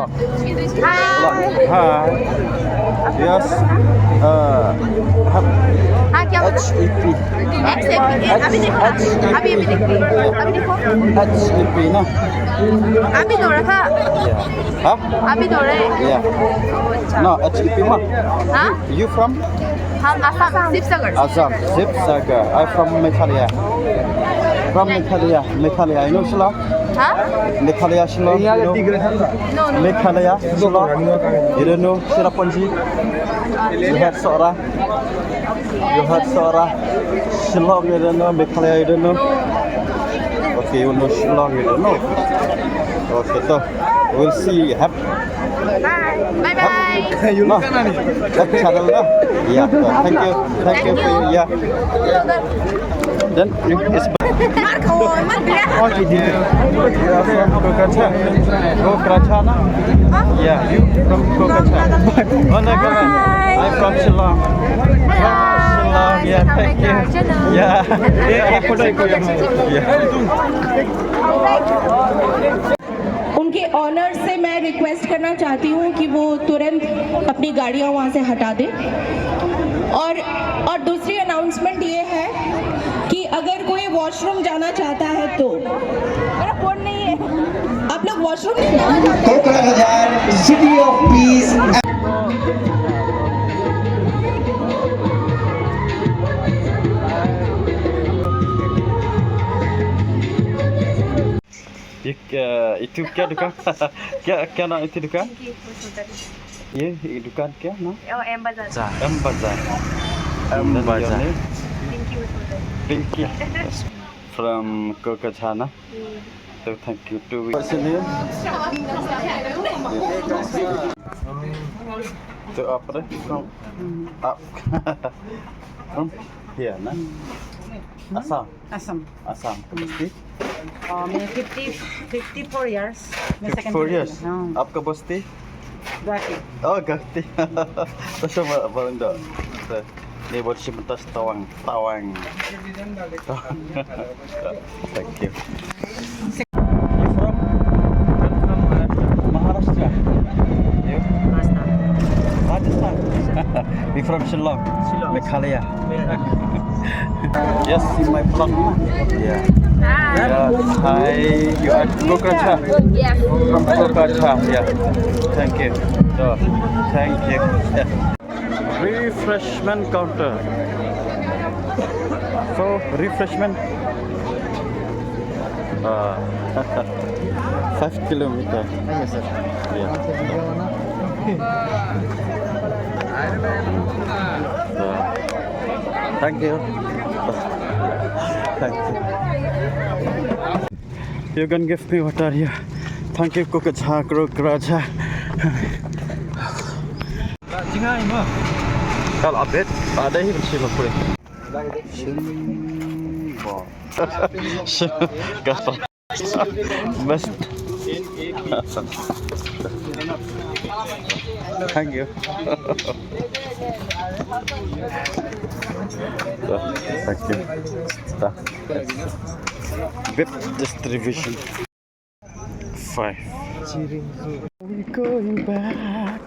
Shillong. Hi. Hi. Yes. क्या बोला? HEP. अभी देखो अभी HEP ना? अभी दौड़ रहा था Yeah. Huh? अभी दौड़ रहे Yeah. No, HEP ma. हाँ You from? हम Assam Sivasagar Assam. Zipsagar. I'm from Meghalaya. From Meghalaya. Meghalaya. You know Shillong? हाँ Meghalaya, Shillong. You know? no Meghalaya, Shillong. You don't know Cherrapunji? You heard seorang? You heard seorang? Shillong, you don't know? Meghalaya, you don't know? Okay, you know Shillong, you don't know? Okay, so we'll see. bye bye You look at that channel, na? Yeah. Thank you for you. Yeah. Then it's You are from Kokrajhar. Kokrajhar, na? Yeah, you from Kokrajhar. Oh no, come on. I'm from Shillong. Shillong, yeah, thank you. Yeah. उनके honour से मैं request करना चाहती हूँ कि वो तुरंत अपनी गाड़ियाँ वहाँ से हटा दें और दूसरी अनाउंसमेंट ये है कि अगर कोई वॉशरूम जाना चाहता है तो मेरा फोन नहीं है आप लोग वॉशरूम नहीं जाना चाहते Kokrajhar, City of Peace. Itu क्या दुकान? क्या नाम itu दुकान? ये दुकान क्या नाम? M बाजार M Bazaar. M Bazaar. Pinky. From Kokrajhar, na? So thank you. What's your name? So apa deh? From up. From here, na? Assam. Assam. Pasti? मैं 54 years. 54 years. आपका बस्ती? Guwahati. Oh, Guwahati. Basta Balanda. Ini buat sebentar Tawang. Thank you. You from? Maharashtra. You? Rajasthan. We from Shillong. Meghalaya. Yes, in my vlog. Yeah. Yes. Hi. You are Kokrajhar. yes From Kokrajhar. Yeah. Thank you. So, thank you. Refreshment counter. So, refreshment. 5 kilometer. Yes, sir. Yeah. So, thank you. Thank you. You can give me water here. Thank you, Kokrajhar. Kalau update ada ही बच्चे लोग पूरे बस thank you thank you bib distribution 5 we going back